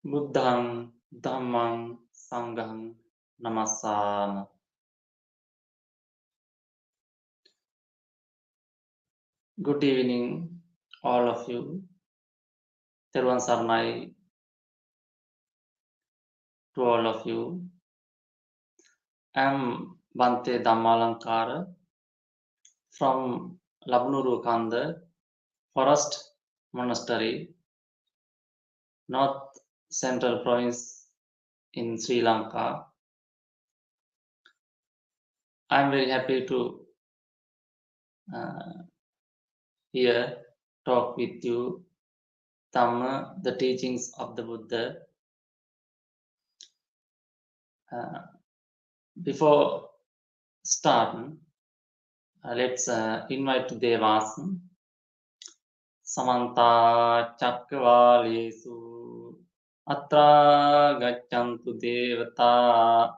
Buddhang Dhammang Sanghang Namasama. Good evening, all of you. Teruvan Saranai to all of you. I am Bhante Dhammalankara from Labnuru Kanda Forest Monastery, North Central Province in Sri Lanka. I am very happy to here talk with you Dhamma, the teachings of the Buddha. Before starting, let's invite Devas. Samanta Chakravalesu Atra Gachantu Devata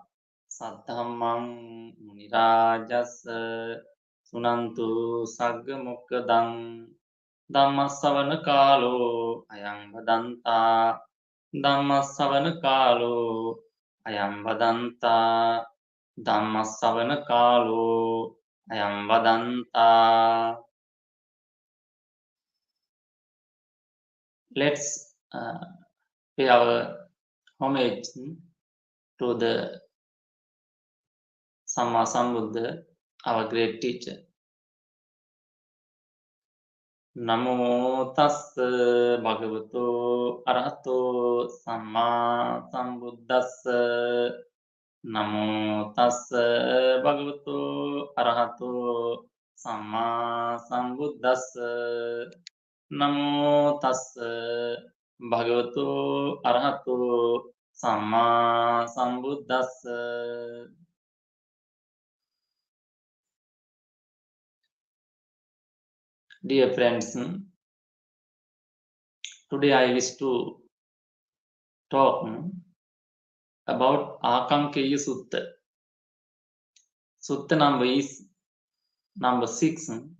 Saddhammang Munirajas Sunantu Saggamukadang Dhammasavana Kalo Ayam Vadanta Dhammasavana Kalo Ayam Vadanta Dhammasavana Kalo Ayam Vadanta. Let's pay our homage to the Samma Sambuddha, our great teacher. Namo tassa bhagavato arahato samma sambuddhassa. Namo tassa bhagavato arahato samma sambuddhassa. Namo tassa bhagavato arahato samma sambuddhassa. Dear friends, today I wish to talk about Ākaṅkheyya sutta. Sutta number is number 6 in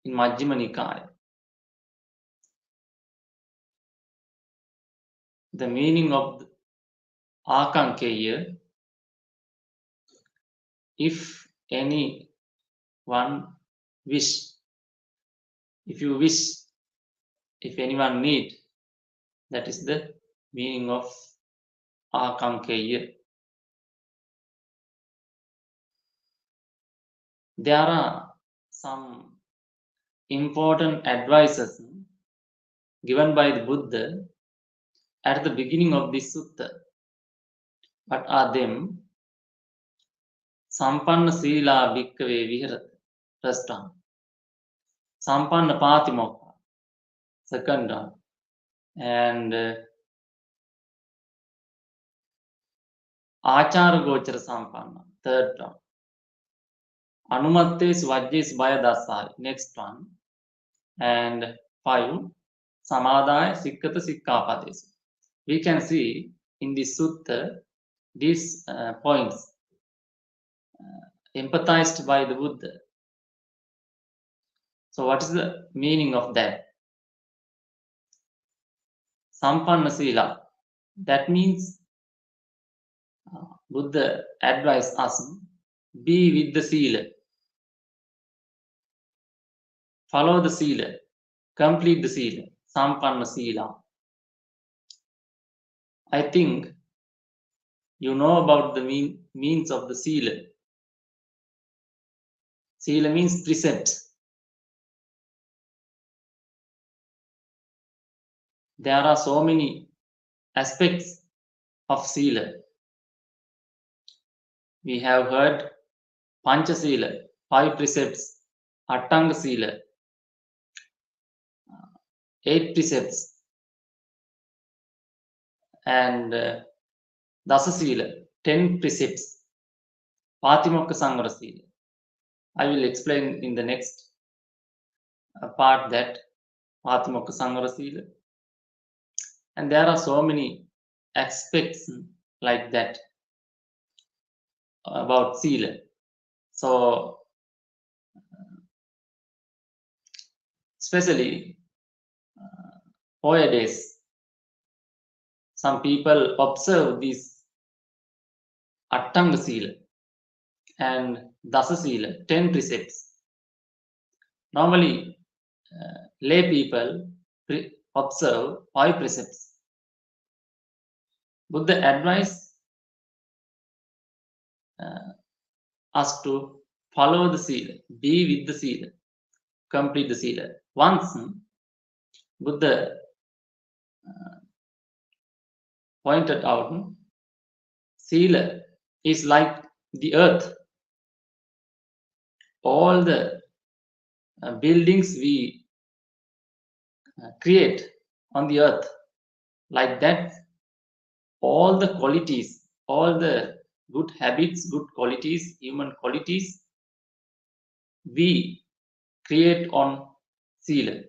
Majjhima Nikaya. The meaning of Ākaṅkheyya: if anyone wish, if you wish, if anyone need, that is the meaning of Ākaṅkheyya. There are some important advices given by the Buddha at the beginning of this sutta. What are them? Sampanna sīlā bhikkhave vihirati, first one. Sampanna patimokha, second one. And Āchāra gochara sampanna, third one. Anumattesu vajjesu bhaya dassāya, next one. And 5. Samadhāya sikkata sikkāpadesu. We can see in this sutta these points empathized by the Buddha. So what is the meaning of that? Sampanna sīla, that means Buddha advised us, be with the sīla, follow the sīla, complete the sīla, sampanna sīla. I think you know about the means of the sīla. Sīla means precepts. There are so many aspects of sīla. We have heard Pancha Sīla, 5 precepts, Attanga Sīla, 8 precepts, and Dasa Sīla, 10 precepts, Patimokka Sanvara Sīla. I will explain in the next part that Patimokka Sanvara Sīla. And there are so many aspects like that about Sīla. So, especially Hoya days, some people observe these Ākaṅkheyya and Dasasila, 10 precepts. Normally, lay people observe 5 precepts. Buddha advised us to follow the sila, be with the sila, complete the sila. Once Buddha pointed out, sila is like the earth. All the buildings we create on the earth, like that, all the qualities, all the good habits, good qualities, human qualities, we create on sila.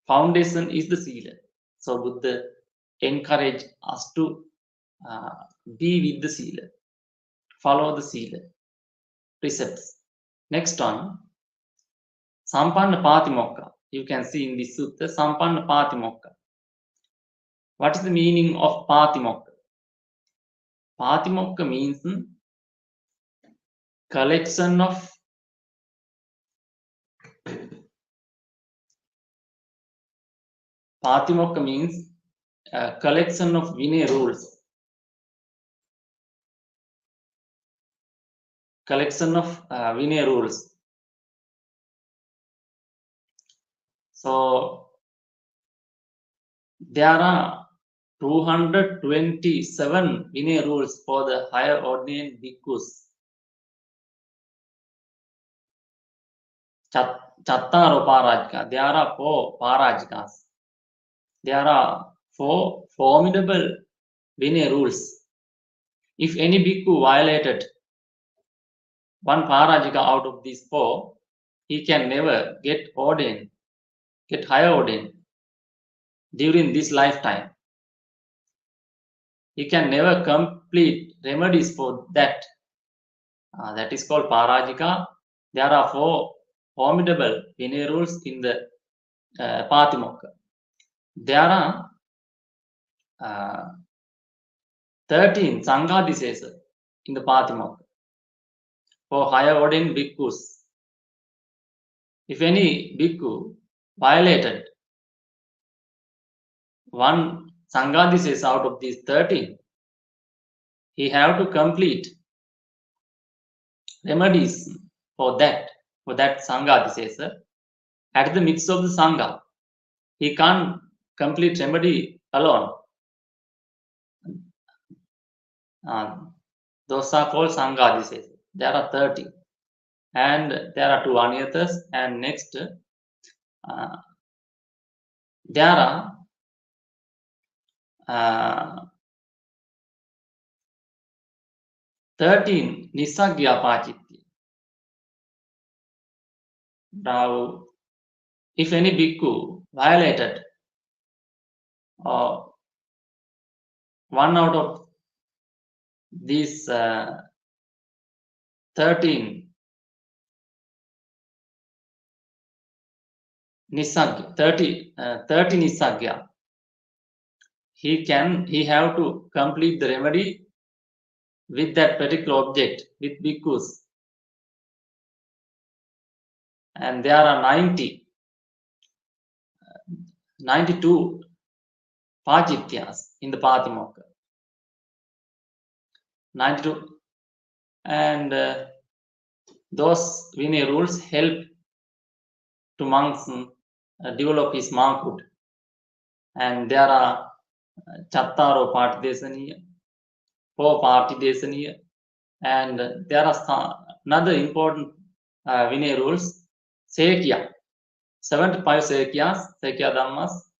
Foundation is the sila. So Buddha encourage us to be with the sila, follow the sila precepts. Next one, Sampanna Patimokka. You can see in this sutta, Sampanna Patimokka. What is the meaning of Patimokka? Patimokka means collection of Patimokka means collection of Vinaya rules. Collection of Vinaya rules. So there are 227 Vinaya rules for the higher ordained bhikkhus. Chattaro Parajika. There are 4 Parajikas. There are 4 formidable Vinaya rules. If any bhikkhu violated one Parajika out of these 4, he can never get ordained, get higher ordained during this lifetime. He can never complete remedies for that. That is called Parajika. There are 4 formidable Vinaya rules in the Patimokka. There are 13 Sanghadisesa in the Patimokka for higher ordained bhikkhus. If any bhikkhu violated one Sanghadisesa out of these 13, he have to complete remedies for that Sanghadisesa at the midst of the Sangha. He can't complete remedy alone. Those are called Sanghadisesa. There are 30. And there are 2 Anyatas. And next, there are 13 Nisagya Pachitya. Now, if any bhikkhu violated one out of these 13 Nisagya, 30 Nisagya, he have to complete the remedy with that particular object, with bhikkhus. And there are 92 Pachityas in the Patimokka. 92. And those Vinaya rules help to monks develop his monkhood. And there are Chattaro Partidesaniya, 4 Partidesaniya, and there are another important Vinaya rules, Sekya, 75 Sekyas, Sekya Dhammas.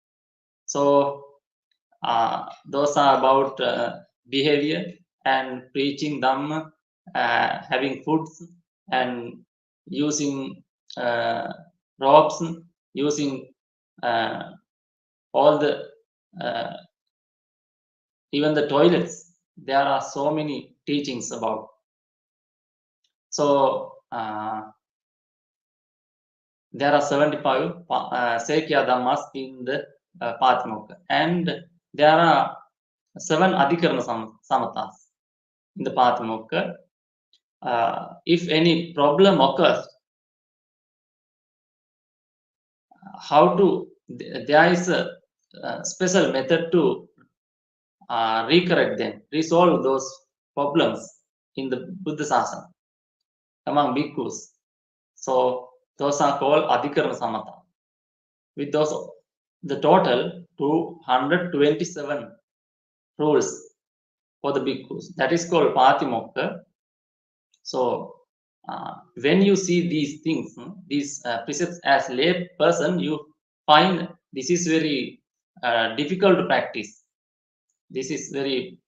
So those are about behavior and preaching Dhamma, having foods and using robes, using all the even the toilets. There are so many teachings about. So there are 75 Sekya Dhammas in the Patimokka. And there are 7 Adhikarana Samatas in the Patimokka. If any problem occurs, there is a special method to recorrect them, resolve those problems in the Buddha Sasana among bhikkhus. So those are called Adhikarana Samata. With those, the total 227 rules for the bhikkhus. That is called Patimokka. So when you see these things, these precepts as lay person, you find this is very difficult to practice. This is very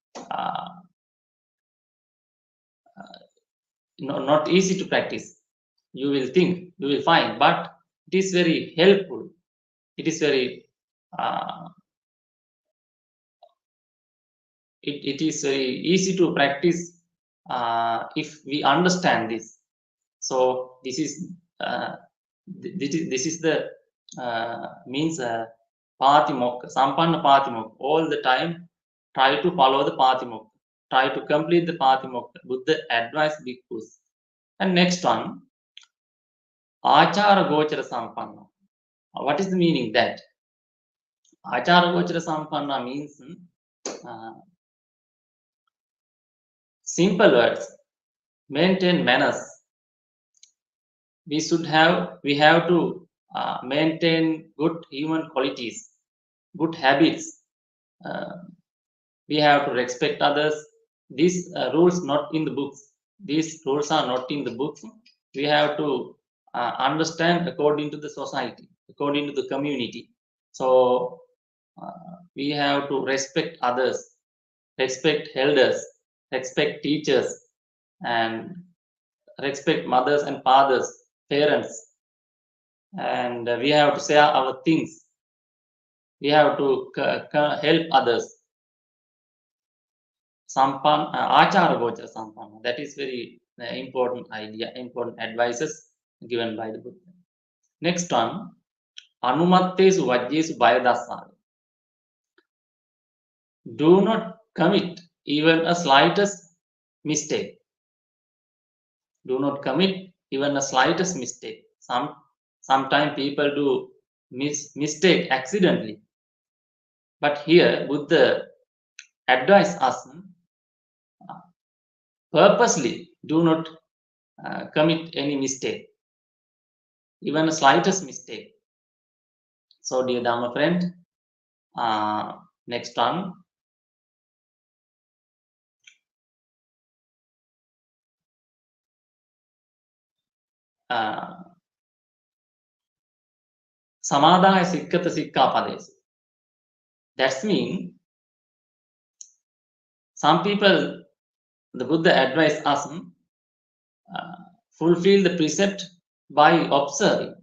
not easy to practice. You will think, you will find, but it is very helpful. It is very it is very easy to practice if we understand this. So this is the means Patimokka, Sampanna Patimokka. All the time try to follow the Patimokka, try to complete the Patimokka. Buddha advised bhikkhus. And next one, Achara Gochara Sampanna. What is the meaning that? Achara Gochara Sampanna means simple words, maintain manners. We have to maintain good human qualities, good habits. We have to respect others. These rules not in the books. These rules are not in the books. We have to understand according to the society, according to the community. So we have to respect others, respect elders, respect teachers, and respect mothers and fathers, parents. And we have to share our things. We have to help others. Achara Gochara Sampanna. That is very important idea, important advices given by the Buddha. Next one, Anumattesu Vajjesu Bhayadassāve. Do not commit even a slightest mistake. Do not commit even a slightest mistake. Sometimes people do mistake accidentally. But here Buddha advise us purposely do not commit any mistake, even a slightest mistake. So dear Dhamma friend, next one. Samadhaya Sikkata Sikkapadesu. That means some people, the Buddha advised us fulfill the precept by observing.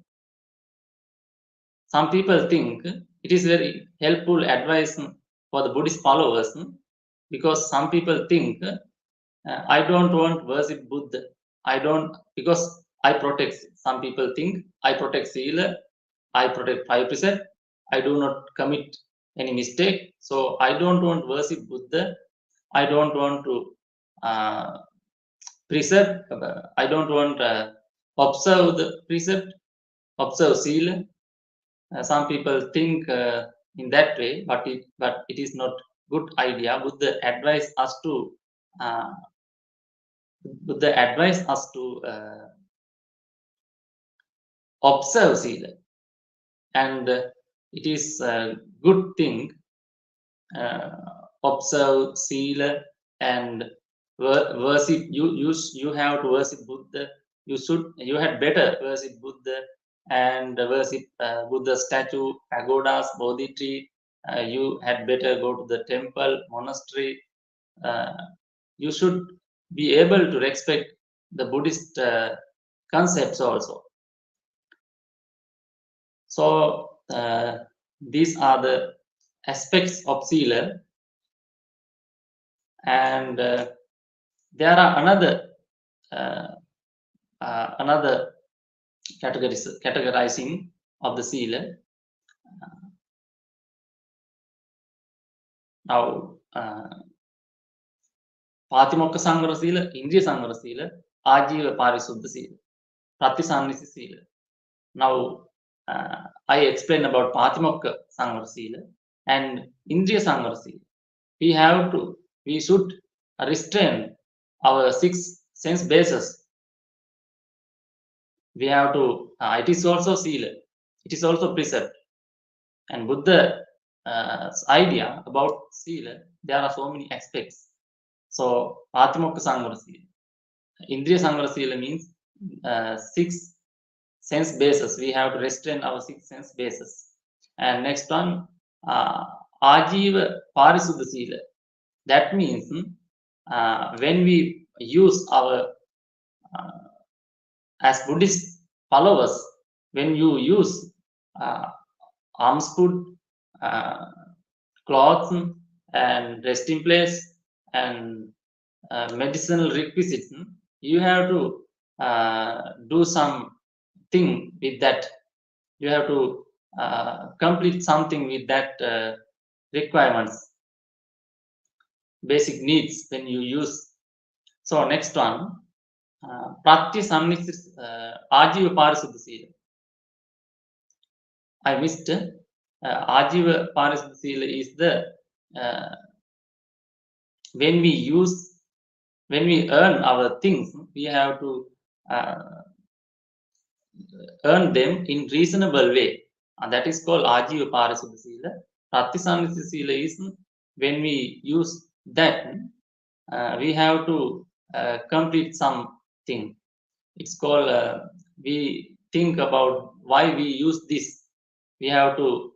Some people think it is very helpful advice for the Buddhist followers because some people think I don't want to worship Buddha. Because I protect. Some people think I protect Sila, I protect 5 precepts, I do not commit any mistake. So I don't want to worship Buddha. I don't want to precept. I don't want to observe the precept, observe Sila. Some people think in that way, but it is not good idea. Buddha advise us to observe Sila, and it is a good thing. Observe Sila and worship. You have to worship Buddha. You had better worship Buddha and worship Buddha statue, pagodas, Bodhi tree. You had better go to the temple, monastery. You should be able to respect the Buddhist concepts also. So these are the aspects of Sila, and there are another categorizing of the Sila. Now, Patimokka Sangara Sila, Indriya Sangara Sila, Ajiva Parisuddha Sila, Pratisannisi Sila. Now, I explain about Patimokka Sangara Sila and Indriya Sangara Sila. We should restrain our 6 sense bases. We have to, it is also Sila, it is also precept. And Buddha's idea about Sila, there are so many aspects. So, Patimokka Sangara Sila. Indriya Sangara Sila means 6 sense bases. We have to restrain our 6 sense bases. And next one, Ajiva Parisuddha Sila. That means when we use our, as Buddhist followers, when you use alms food, clothes, and resting place, and medicinal requisites, you have to do something with that. You have to complete something with that requirements, basic needs when you use. So next one, Pratisannisi Ajiva Parisuddha Sila. I missed. Ajiva Parisuddha Sila is the when we earn our things, we have to earn them in reasonable way. And that is called Ajiva Parisuddha Sila. Pratisannisi Sila is when we use that, we have to complete something. It's called, we think about why we use this. We have to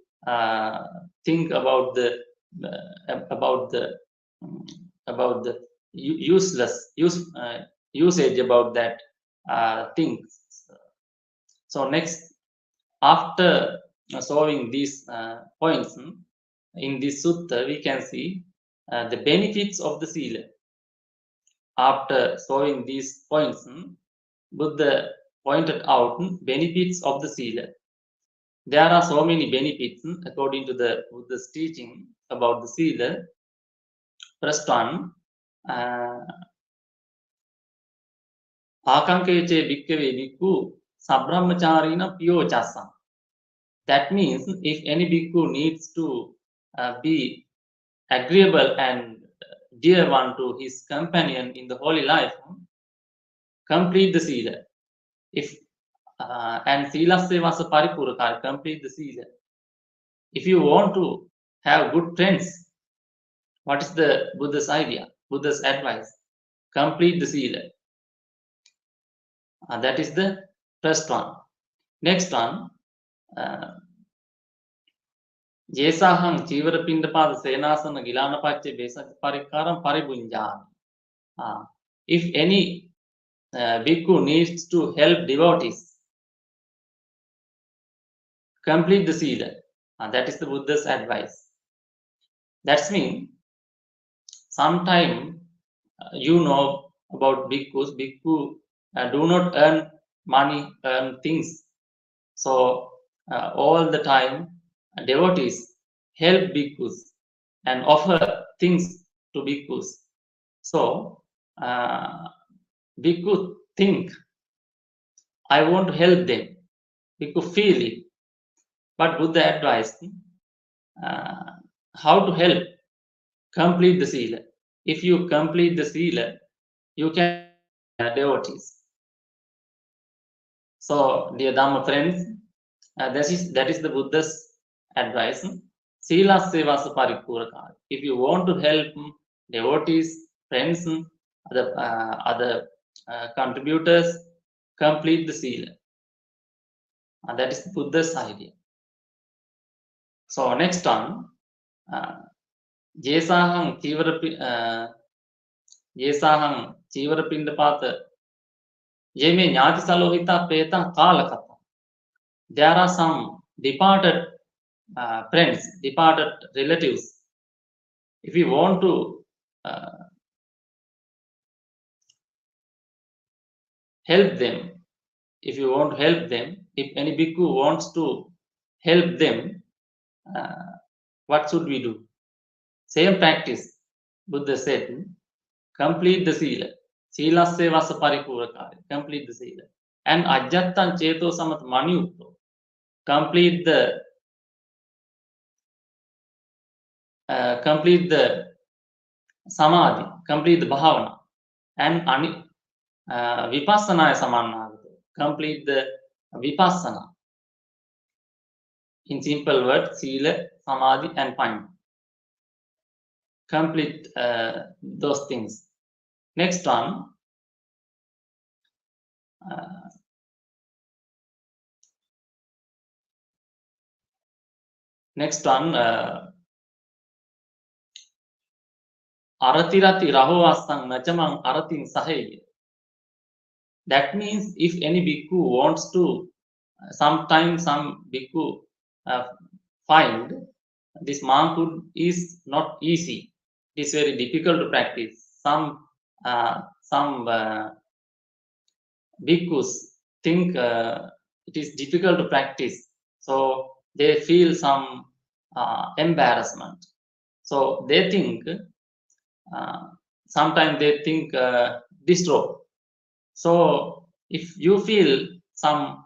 think about the usage about that things. So next, after solving these points in this sutta, we can see the benefits of the sila. After solving these points, Buddha pointed out benefits of the sila. There are so many benefits according to the Buddha's teaching about the sila. First one, Ākaṅkheyya bhikkhave bhikkhu sabrahmacārina piyocassa. That means if any bhikkhu needs to be agreeable and dear one to his companion in the holy life, complete the sila. If and silasya vasa paripuraka, complete the sila. If you want to have good friends, what is the Buddha's idea, Buddha's advice? Complete the sila. That is the first one. Next one, Jesahang Chivara Pindapada Senasana Gilana Pache Besa Parikaram Paribunjani. If any bhikkhu needs to help devotees, complete the sila. That is the Buddha's advice. That means sometime you know about bhikkhus. Bhikkhu do not earn money, earn things. So all the time devotees help bhikkhus and offer things to bhikkhus. So bhikkhu think, I want to help them. Bhikkhu feel it. But Buddha advised how to help. Complete the sila. If you complete the sila, you can devotees. So, dear Dhamma friends, that is the Buddha's advice. Sila sevasa paripuraka. If you want to help devotees, friends, other contributors, complete the sila. That is the Buddha's idea. So next one, Jesahang Chivara Pindapata Jeme Nyati Salohita Peta Kalakata. There are some departed friends, departed relatives. If you want to help them, if any bhikkhu wants to help them, what should we do? Same practice, Buddha said, complete the sila. Silasse vasa paripurakaya. Complete the sila. And ajattan cheto samat maniyutto. Complete the samadhi, complete the bhavana, and vipassana samannagato. Complete the vipassana. In simple words, sila, samadhi, and panya. Complete those things. Next one. Aratirati rahovastang nachamang aratin sahaya. That means if any bhikkhu wants to, sometimes some bhikkhu find this manhood is not easy. It is very difficult to practice. Some bhikkhus think it is difficult to practice, so they feel some embarrassment. So they think, sometimes they think distro. So if you feel some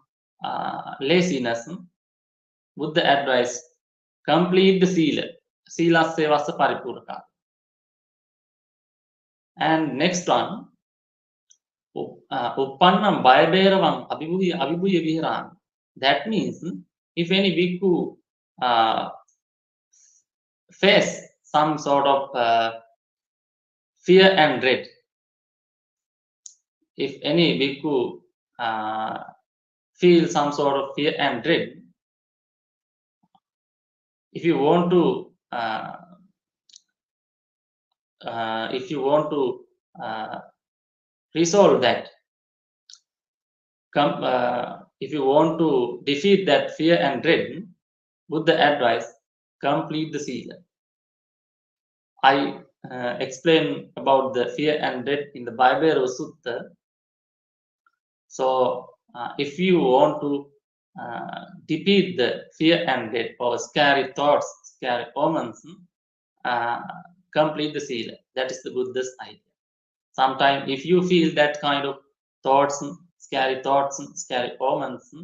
laziness, Buddha advice, complete the sila. Sila sevasa paripuraka. And next one, uppannam bayaberavam abhibuya viharan. That means if any bhikkhu face some sort of fear and dread, if any bhikkhu feel some sort of fear and dread, if you want to resolve that, if you want to defeat that fear and dread, Buddha advice, complete the sila. I explain about the fear and dread in the Bhante Sutta. So if you want to defeat the fear and dread or scary thoughts, scary omens, complete the sila. That is the Buddha's idea. Sometimes if you feel that kind of thoughts, scary omens,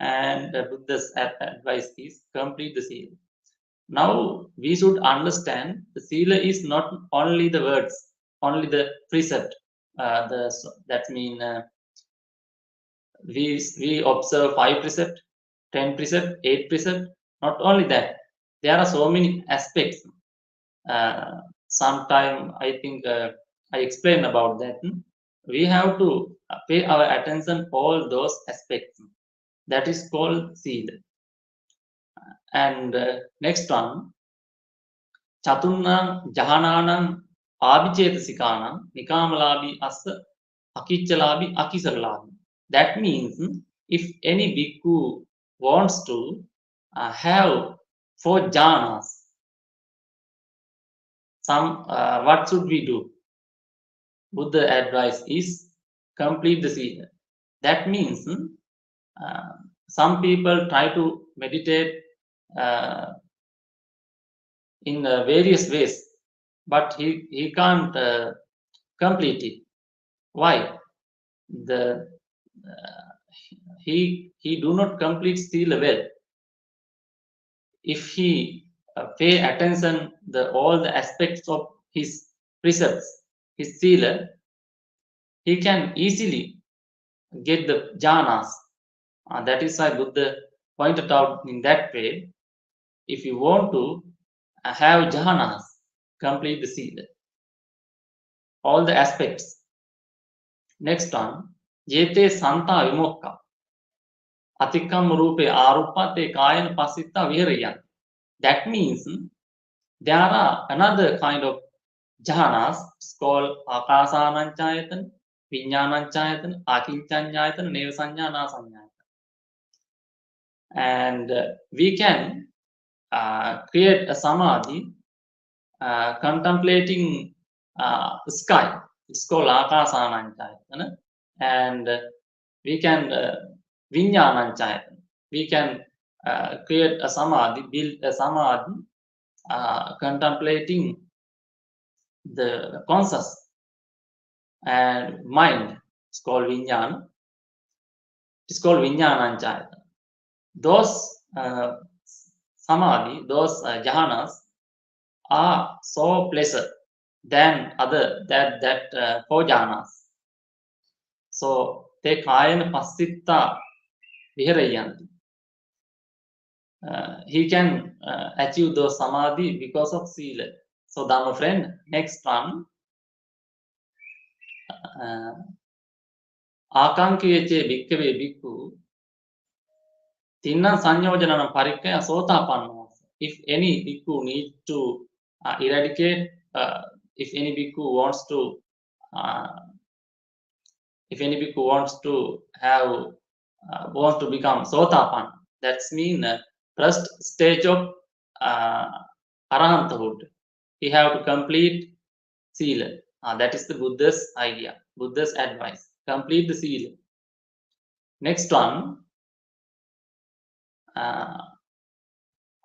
and Buddha's advice is complete the sila. Now we should understand the sila is not only the words, only the precept. That means we observe 5 precepts, 10 precepts, 8 precepts. Not only that, there are so many aspects. Sometime I think I explained about that. We have to pay our attention all those aspects. That is called sila. And next one, chatunna jahananam abhichetasikaanam nikamalabi assa akichalabi akisaralabi. That means if any bhikkhu wants to have 4 jhanas, what should we do? Buddha advice is complete the sila. That means some people try to meditate in various ways, but he can't complete it. Why? He do not complete sila well. If he pay attention all the aspects of his precepts, his sila, he can easily get the jhanas. That is why Buddha pointed out in that way, if you want to have jhanas, complete the sila, all the aspects. Next one, jete santa vimokka atikam rupe arupate kayana pasitta vihariyan. That means there are another kind of jhanas. It's called akasananchayatana, viññānañchayatana, akiññāñayatana, nevasanyānasanyayatana. And we can create a samadhi contemplating the sky. It's called akasananchayatana. And we can viññānañchayatana. We can create a samadhi, build a samadhi contemplating the conscious and mind. It's called Vijnana. It's called Vijnananchayana. Those samadhi, those jhanas are so pleasant than that 4 jhanas. So te kayana passitta viharayanti. He can achieve those samadhi because of sila. So Dhamma friend, next one. Ākaṅkheyya bhikkave bhikkhu tinna sanyojanam parikkaya sotapanno. If any bhikkhu needs to eradicate, if any bhikkhu wants to become sotapanna, that's mean first stage of arahanthood. He have to complete sila. That is the Buddha's idea, Buddha's advice. Complete the sila. Next one.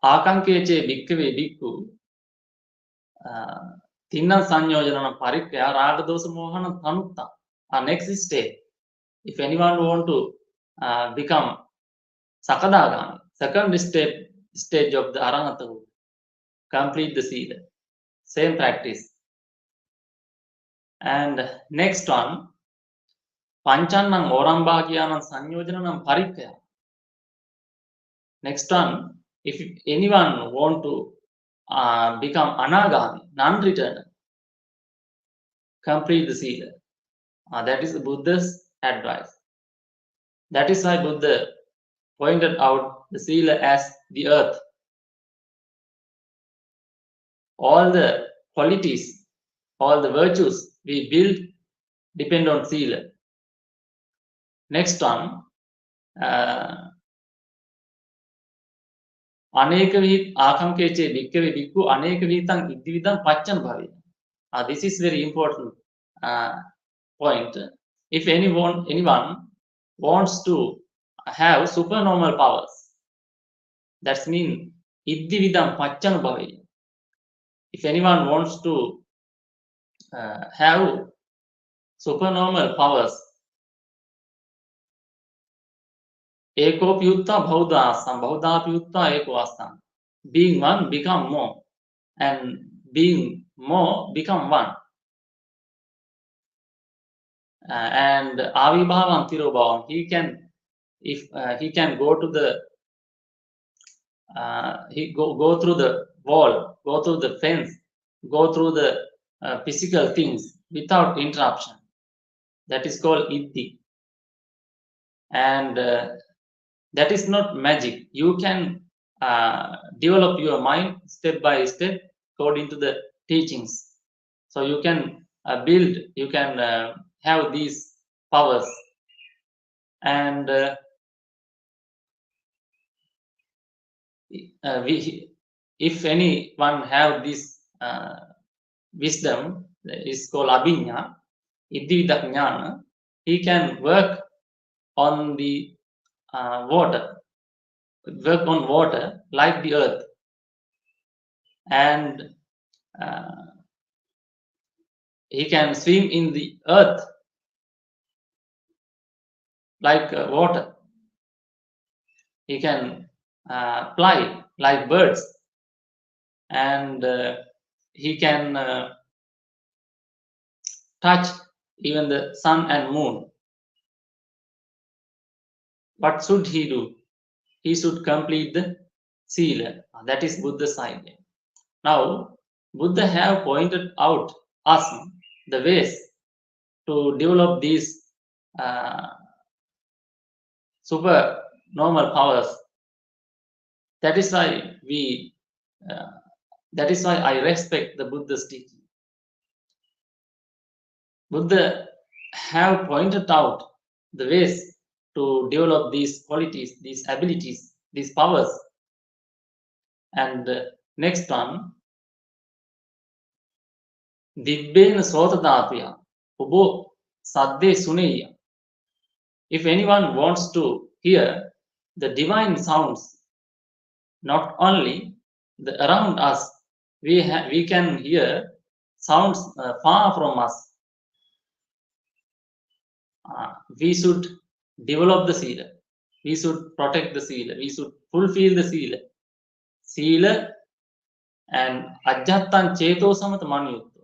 Ākaṅkheyya bhikkave bhikkhu tinna sanyojanam parikkaya raga dosa mohana tanutta. Next stage. If anyone want to become sakadagami, second stage of the arahanthood, complete the sila. Same practice. And next one, pancannam orambhagyanam sanyojanam parikkaya. Next one, if anyone want to become anagami, non-returner, complete the sila. That is the Buddha's advice. That is why Buddha pointed out the sila as the earth. All the qualities, all the virtues we build depend on sila. Next one, Ākaṅkheyya bhikkave bhikkhu aneka vitam iddhividam paccana bhavi. This is very important point. If anyone wants to have supernormal powers, that means iddhividam paccana bhavi. If anyone wants to have supernormal powers, eko piyutta bhauddhasam, bhauddha piyutta eko astam. Being one, become more, and being more, become one. And avibhavam tirobhavam. He can go to the go through the wall, go through the fence, go through the physical things without interruption. That is called iddhi. And that is not magic. You can develop your mind step by step according to the teachings. So you can build, you can have these powers. And if anyone have this wisdom, is called abhinya, iddhivida jnana, he can work on the water like the earth, and he can swim in the earth like water. He can fly like birds, and he can touch even the sun and moon. What should he do? He should complete the sila. That is Buddha's idea. Now, Buddha have pointed out us the ways to develop these super normal powers. That is why I respect the Buddha's teaching. Buddha have pointed out the ways to develop these qualities, these abilities, these powers. And next one, Dibbena Sotadhatya, Ubo Sadde Suneya. If anyone wants to hear the divine sounds, not only around us, we can hear sounds far from us. We should develop the sila. We should protect the sila. We should fulfill the sila. Sila and ajjattan cheto samata manuyutto.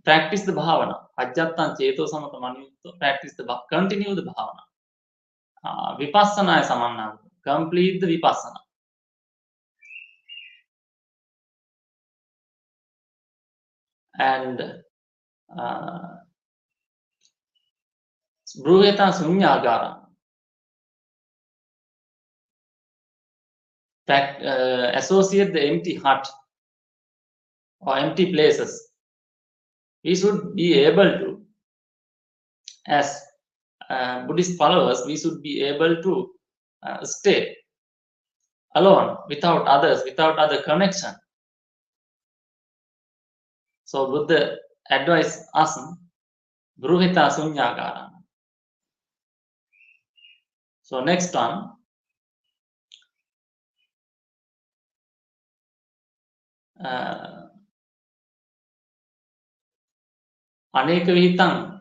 Practice the bhavana. Ajjattan cheto samata manuyutto. Practice the continue the bhavana. Vipassana samanna. Complete the vipassana. And bruheta sunyagara. Associate the empty hut or empty places. We should be able to, as Buddhist followers, we should be able to stay alone without others, without other connection. So Buddha advised us, bruhita sunyagara. So next one, aneka vihitam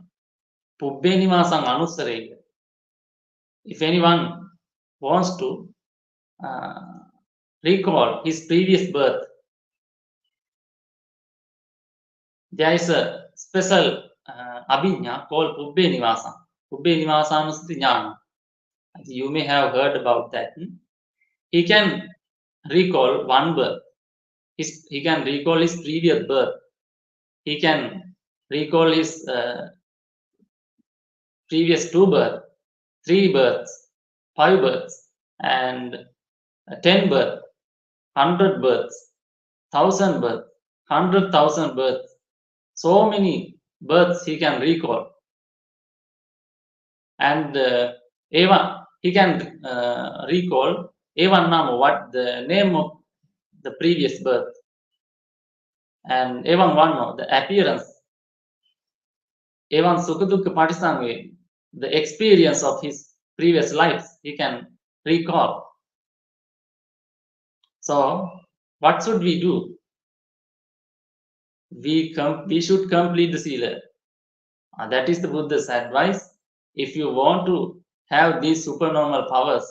pubbe nivasaṁ anussareyya. If anyone wants to recall his previous birth, there is a special abhinya called pubbe nivasaṁ. Pubbe nivasanussati jnana. You may have heard about that. He can recall one birth. He can recall his previous birth. He can recall his previous 2 births, 3 births, 5 births, and 10 births, 100 births, 1,000 births, 100,000 births. So many births he can recall. And Eva, he can recall Evan Nama, what the name of the previous birth. And Evan Vanno, the appearance. Evan Sukadukka Patisangve, the experience of his previous lives, he can recall. So, what should we do? We should complete the sila. That is the Buddha's advice. If you want to have these supernormal powers,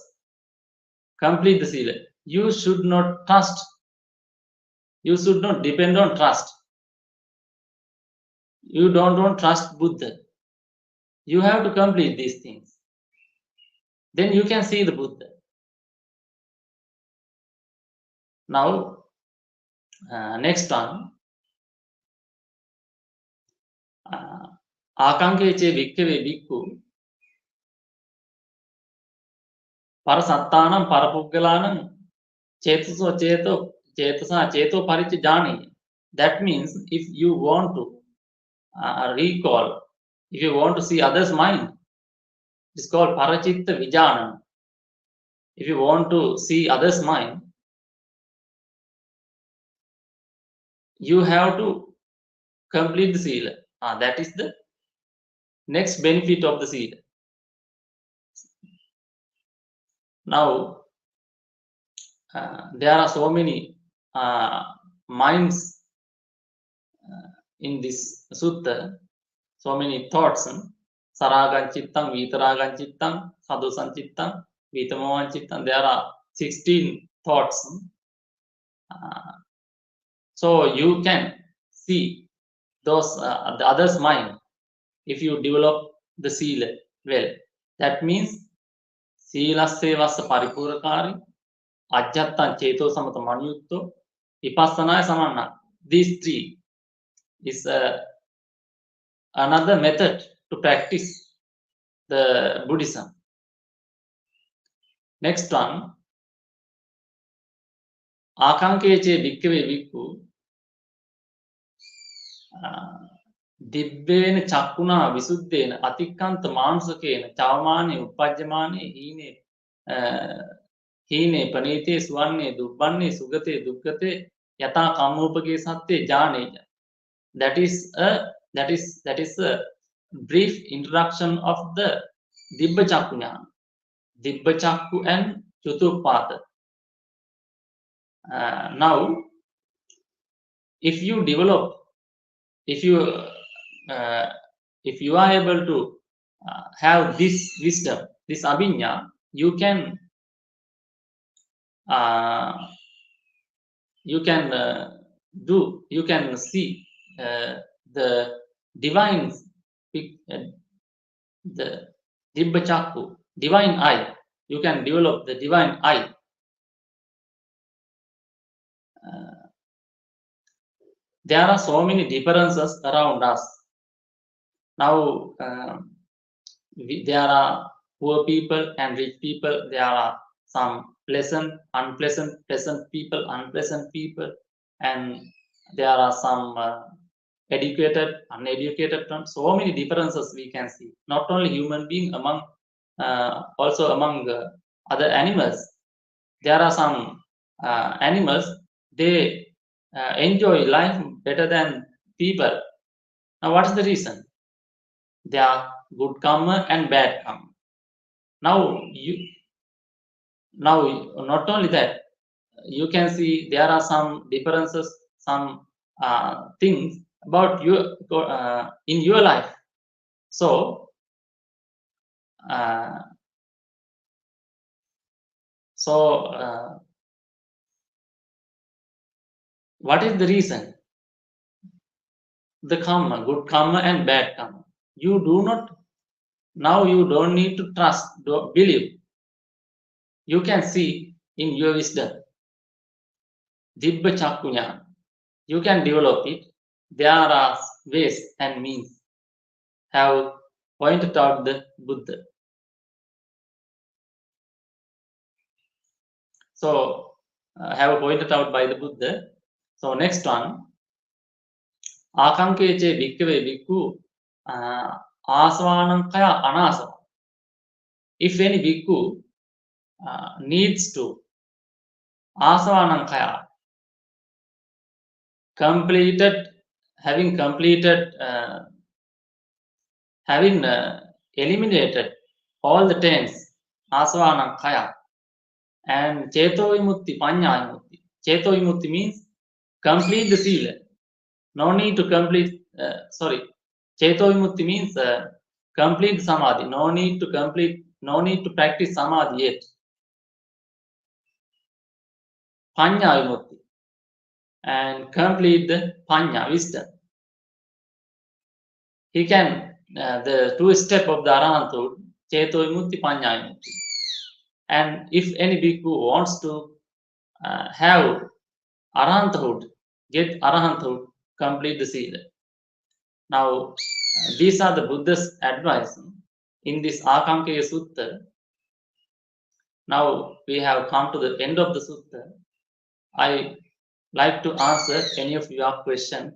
complete the sila. You should not trust. You should not depend on trust. You don't trust Buddha. You have to complete these things. Then you can see the Buddha. Now, next one. Ākaṅkheyya bhikkhave bhikkhu parasattānaṁ parapuggalaṇaṁ cetasa ceto paricca jhāneyya. That means if you want to recall, if you want to see others' mind, it's called paracitta vijnana. If you want to see others' mind, you have to complete the sila. That is the next benefit of the sila. Now, there are so many minds in this sutta, so many thoughts. Saragan chittam, vitaragan chittam, sadhusan chittam, vitamohan chittam. There are 16 thoughts. So you can see those the other's mind if you develop the sila well. That means sīlasse vassa paripūrakāri, ajjattan cheto samata manuyutto, vipassanaya samanna. These 3 is another method to practice the Buddhism. Next one, Ākaṅkheyya bhikkhave bhikkhu dibbena chakkuna visuddena atikkanta manusakena cavamane uppajjamane hine panete suvanne dubbanne sugate dukkate yata kammopage satte jhaneya. That is a brief introduction of the dibba chakku jnana, dibba chakku and chutuppata. Now if you develop, if you are able to have this wisdom, this abhinya, you can see the divine, the Dibba Chakku, divine eye. You can develop the divine eye. There are so many differences around us. Now, there are poor people and rich people. There are some pleasant, unpleasant, pleasant people, unpleasant people, and there are some educated, uneducated. So many differences we can see. Not only human being, among also among other animals. There are some animals, they enjoy life better than people. Now, what is the reason? They are good karma and bad karma. Now, not only that, you can see there are some differences, some things about you in your life. So, what is the reason? The karma, good karma and bad karma. You do not, now you don't need to trust, don't believe. You can see in your wisdom. Dibba Chakkunya. You can develop it. There are ways and means have pointed out the Buddha. So, have pointed out by the Buddha. So, next one. Ākaṅkheyya bhikkhave bhikkhu Ākaṅkheyya anāsava. If any bhikkhu needs to Ākaṅkheyya, having eliminated all the 10s, Ākaṅkheyya, and Cheto Vimutti, Panya Vimutti. Cheto Vimutti means complete the sila. No need to complete, Cheto Vimutti means complete samadhi. No need to practice samadhi yet. Panya Vimutti, and complete the Panya, wisdom. He can, the 2 step of the Arahanthood, Cheto Vimutti, Panya Vimutti. And if any bhikkhu wants to have Arahanthood, get Arahanthood, complete the sila. Now, these are the Buddha's advice in this Ākaṅkheyya Sutta. Now, we have come to the end of the Sutta. I like to answer any of your questions.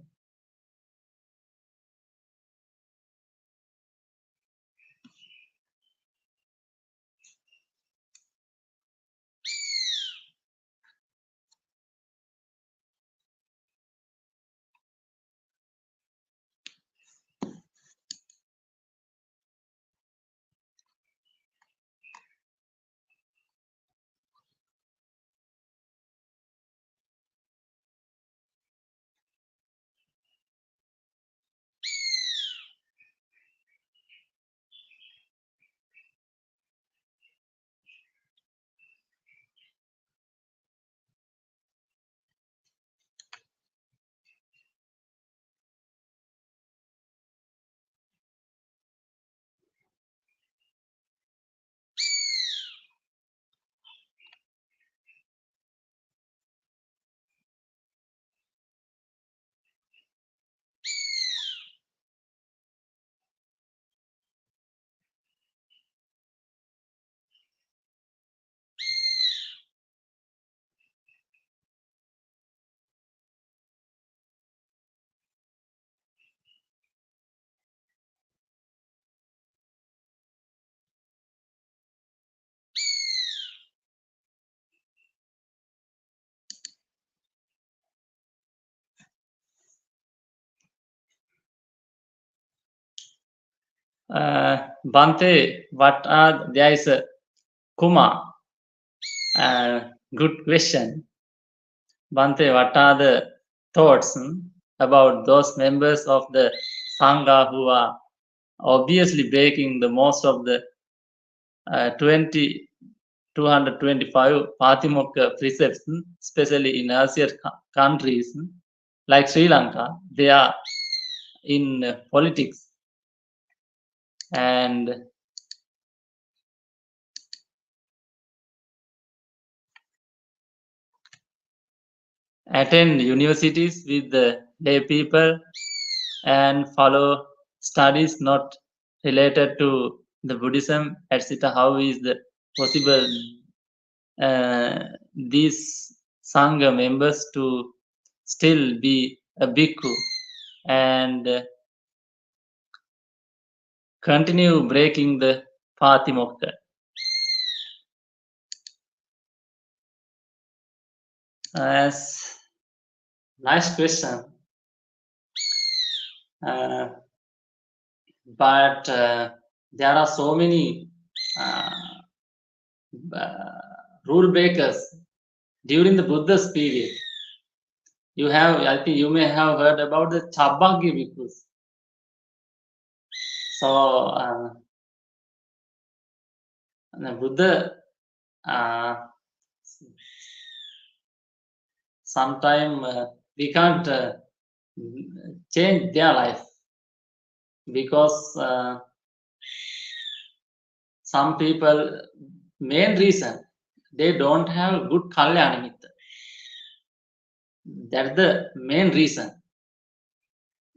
Bhante, there is a Kuma. Good question. Bhante, what are the thoughts about those members of the Sangha who are obviously breaking the most of the 225 Patimokkha precepts, especially in Asian countries like Sri Lanka. They are in politics and attend universities with the lay people and follow studies not related to the Buddhism, etc. How is the possible these Sangha members to still be a bhikkhu and continue breaking the Patimokkha? As nice question, but there are so many rule breakers during the Buddha's period. I think you may have heard about the Chabbagya bhikkhus. So the Buddha sometime we can't change their life because some people, main reason, they don't have good kalyana mitra. That's the main reason.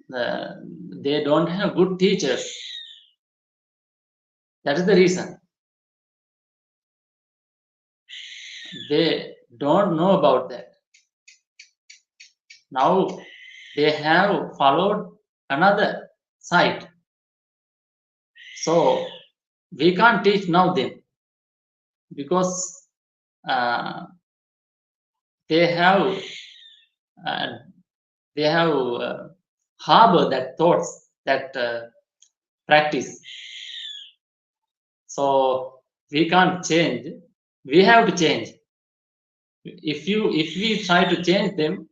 They don't have good teachers. That is the reason. They don't know about that. Now they have followed another side. So we can't teach now them because they have harbor that thoughts, that practice. So we can't change. We have to change. If we try to change them,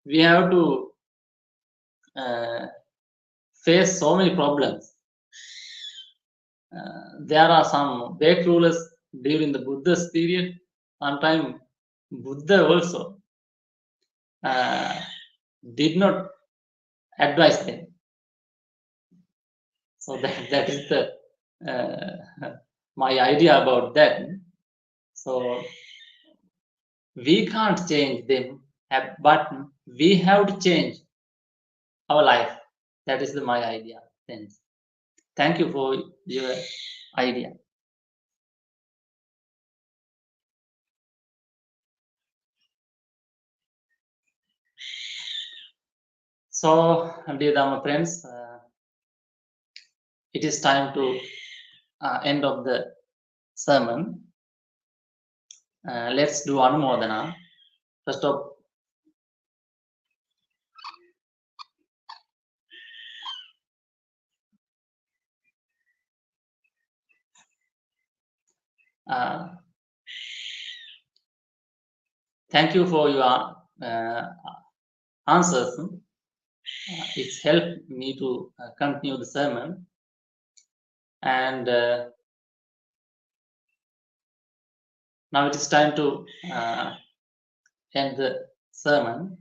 we have to face so many problems. There are some bad rulers during the Buddha's period. Sometimes Buddha also did not advise them. So that is the my idea about that. So we can't change them, but we have to change our life. That is my idea. Thank you for your idea. So, dear Dhamma friends, it is time to end of the sermon. Let's do Anumodana. First of thank you for your answers. It's helped me to continue the sermon. And now it is time to end the sermon.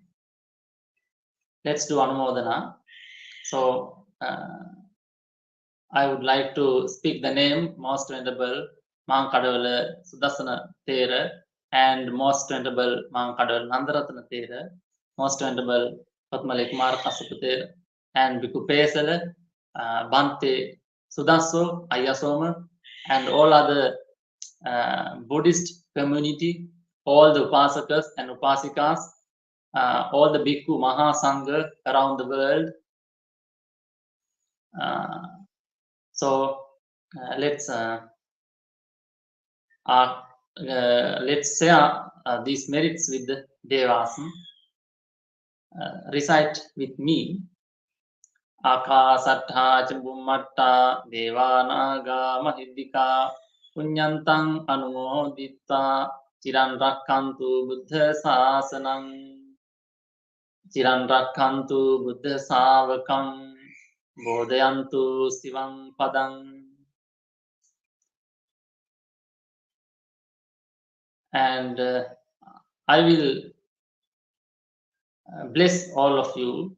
Let's do Anumodana. So I would like to speak the name Most Venerable Mankadavala Sudassana Thera and Most Venerable Mankadavala Nandaratana Thera, Most Venerable Patmale Kumara Kassapa Thera, and Bhikkhu Pesala, Bhante Sudasso, Ayasoma, and all other Buddhist community, all the Upasakas and Upasikas, all the Bhikkhu Mahasangha around the world. So let's share these merits with the Devas. Recite with me. Akasattha Chumbumatta Devanaga Mahidika Punyantang Anumoditta Chiran Rakkantu Buddha Sasanam. Chiran rakhantu buddha savakam bodhayantu sivam padam. And I will bless all of you.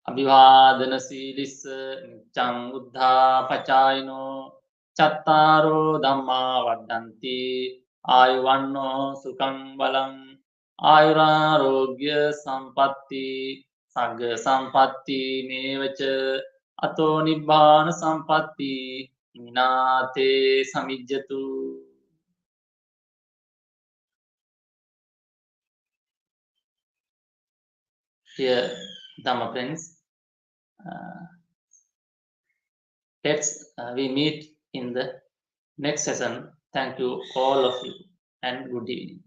Abhivadana silissa niccang uddha pachayino chattaro dhamma vaddanti ayuvanno sukham balam ayurarogya sampatti sagga sampatti mevacha ato nibbana sampatti minate samijjatu. Dear Dhamma friends, let's we meet in the next session. Thank you all of you and good evening.